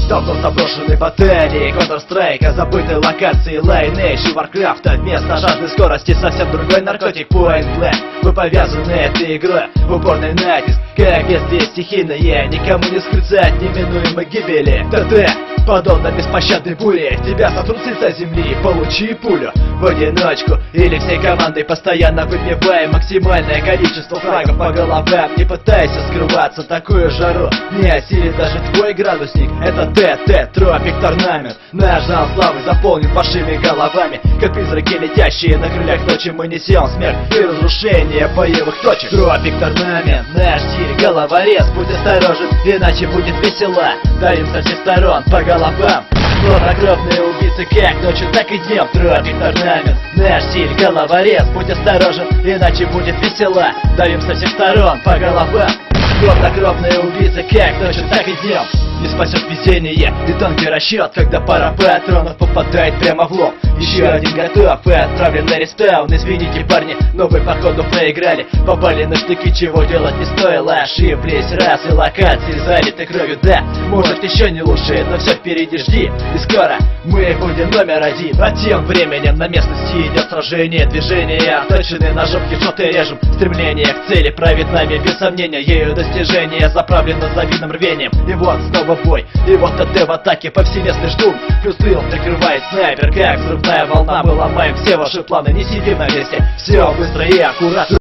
Давно заброшены батареи Counter-Strike, забытые локации Lineage и Warcraft. Вместо жажды скорости совсем другой наркотик Point Blank. Вы повязаны этой игрой, упорный натиск, как бедствие стихийное, никому не скрыться от неминуемой гибели. ТТ, подобно беспощадной буре, тебя сотрут с лица земли, получи пулю в одиночку или всей командой. Постоянно выбивая максимальное количество фрагов по головам. Не пытайся скрываться, такую жару не осилит даже твой градусник. Это ТТ, Тропик Торнамент. Наш зал славы заполнен вашими головами, как призраки, летящие на крыльях ночи. Мы несем смерть и разрушение боевых точек. Тропик Торнамент, наш стиль, головорез. Будь осторожен, иначе будет весело. Дарим со всех сторон по головам. Хладнокровные убийцы как ночью, так и днем. Тропик Торнамент, наш стиль, головорез. Будь осторожен, иначе будет весело. Давим со всех сторон по головам. Хладнокровные убийцы как ночью, так и днем. Не спасет везение и тонкий расчет, когда пара патронов попадает прямо в лоб. Еще один готов и отправлен на респаун. Извините, парни, но вы походу проиграли. Попали на штыки, чего делать не стоило. Ошиблись раз и локации залиты кровью. Да, может еще не лучше, но все впереди, жди. И скоро мы будем номер один. А тем временем на местности идет сражение. Движение, точенные ножом, хедшоты режем. Стремление к цели правит нами без сомнения. Ею достижение заправлено завидным рвением. И вот снова бой, и вот ТТ в атаке, повсеместный штурм. Плюс тыл прикрывает снайпер, как взрывная волна. Мы ломаем все ваши планы, не сидим на месте. Все быстро и аккуратно.